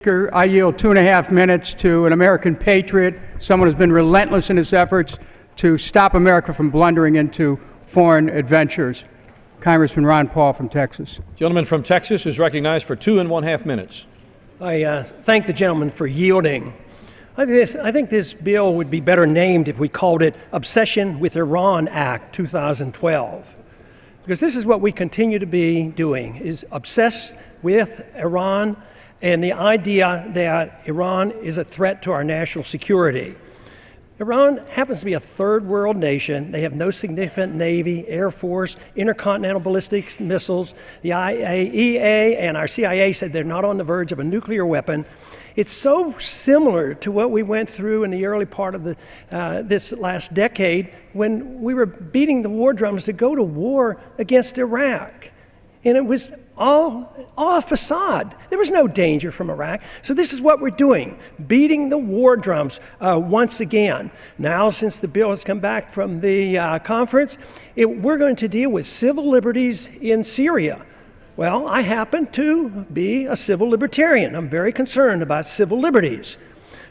I yield 2.5 minutes to an American patriot, someone who's been relentless in his efforts to stop America from blundering into foreign adventures. Congressman Ron Paul from Texas. Gentleman from Texas is recognized for 2.5 minutes. I thank the gentleman for yielding. I think this bill would be better named if we called it Obsession with Iran Act 2012. Because this is what we continue to be doing, is obsessed with Iran and the idea that Iran is a threat to our national security. Iran happens to be a third world nation. They have no significant Navy, Air Force, intercontinental ballistic missiles. The IAEA and our CIA said they're not on the verge of a nuclear weapon. It's so similar to what we went through in the early part of this last decade when we were beating the war drums to go to war against Iraq. And it was all a facade. There was no danger from Iraq. So this is what we're doing, beating the war drums once again. Now, since the bill has come back from the conference, we're going to deal with civil liberties in Syria. Well, I happen to be a civil libertarian. I'm very concerned about civil liberties.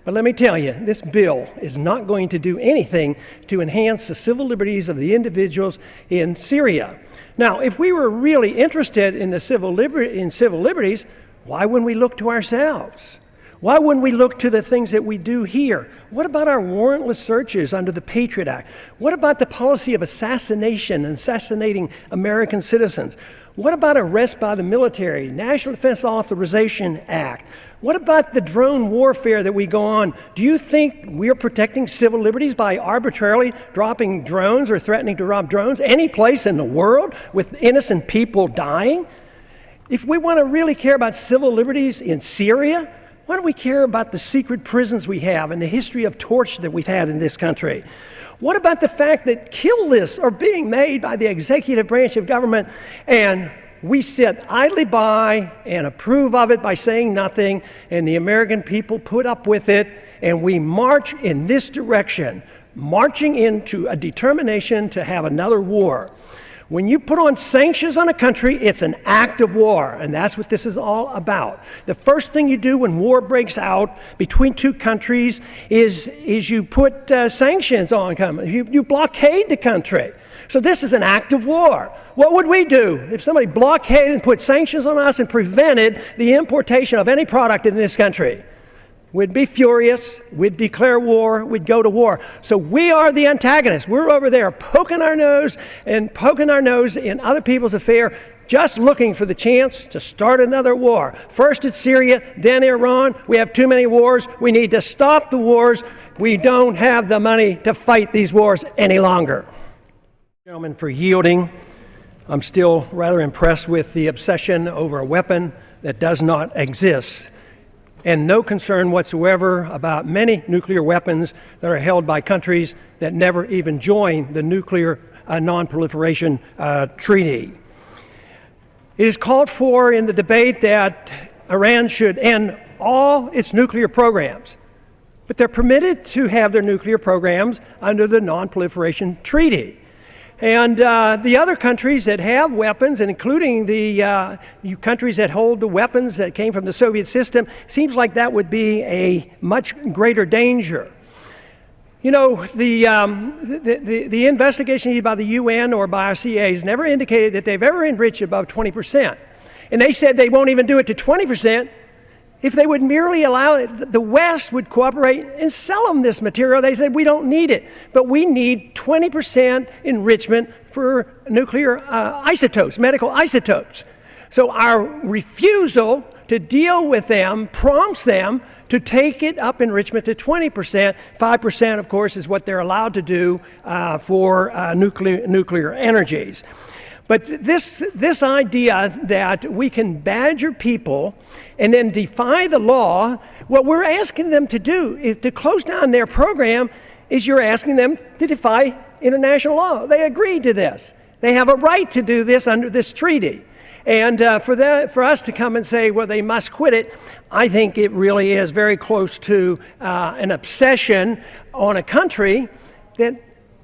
But let me tell you, this bill is not going to do anything to enhance the civil liberties of the individuals in Syria. Now, if we were really interested in the civil liberties, why wouldn't we look to ourselves? Why wouldn't we look to the things that we do here? What about our warrantless searches under the Patriot Act? What about the policy of assassination and assassinating American citizens? What about arrest by the military, National Defense Authorization Act? What about the drone warfare that we go on? Do you think we're protecting civil liberties by arbitrarily dropping drones or threatening to drop drones any place in the world with innocent people dying? If we want to really care about civil liberties in Syria, why don't we care about the secret prisons we have and the history of torture that we've had in this country? What about the fact that kill lists are being made by the executive branch of government and we sit idly by and approve of it by saying nothing, and the American people put up with it, and we march in this direction, marching into a determination to have another war. When you put on sanctions on a country, it's an act of war, and that's what this is all about. The first thing you do when war breaks out between two countries is you put sanctions on them. You blockade the country. So this is an act of war. What would we do if somebody blockaded and put sanctions on us and prevented the importation of any product in this country? We'd be furious, we'd declare war, we'd go to war. So we are the antagonists. We're over there poking our nose in other people's affair, just looking for the chance to start another war. First it's Syria, then Iran. We have too many wars. We need to stop the wars. We don't have the money to fight these wars any longer. Gentlemen, for yielding. I'm still rather impressed with the obsession over a weapon that does not exist, and no concern whatsoever about many nuclear weapons that are held by countries that never even joined the Nuclear Non-Proliferation Treaty. It is called for in the debate that Iran should end all its nuclear programs, but they're permitted to have their nuclear programs under the Non-Proliferation Treaty. And the other countries that have weapons, and including the countries that hold the weapons that came from the Soviet system, seems like that would be a much greater danger. You know, the investigation by the UN or by our CIA has never indicated that they've ever enriched above 20%. And they said they won't even do it to 20%. If they would merely allow it, the West would cooperate and sell them this material. They said, we don't need it, but we need 20% enrichment for nuclear isotopes, medical isotopes. So our refusal to deal with them prompts them to take it up enrichment to 20%. 5%, of course, is what they're allowed to do for nuclear energies. But this idea that we can badger people and then defy the law, what we're asking them to do, if to close down their program, is you're asking them to defy international law. They agreed to this. They have a right to do this under this treaty. And for us to come and say, well, they must quit it, I think it really is very close to an obsession on a country that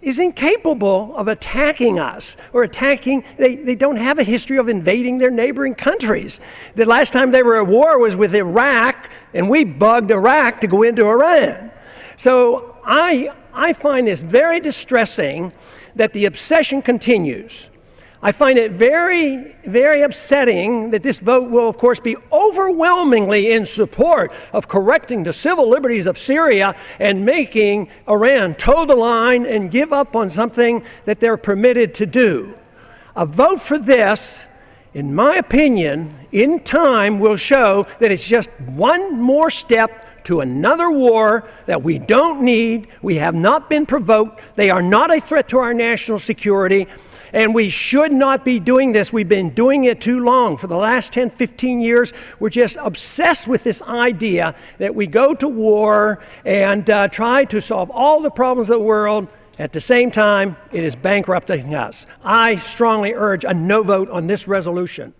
is incapable of attacking us or attacking. They don't have a history of invading their neighboring countries. The last time they were at war was with Iraq, and we bugged Iraq to go into Iran. So I find this very distressing that the obsession continues. I find it very, very upsetting that this vote will, of course, be overwhelmingly in support of correcting the civil liberties of Syria and making Iran toe the line and give up on something that they're permitted to do. A vote for this, in my opinion, in time will show that it's just one more step to another war that we don't need. We have not been provoked. They are not a threat to our national security. And we should not be doing this. We've been doing it too long. For the last 10, 15 years, we're just obsessed with this idea that we go to war and try to solve all the problems of the world. At the same time, it is bankrupting us. I strongly urge a no vote on this resolution.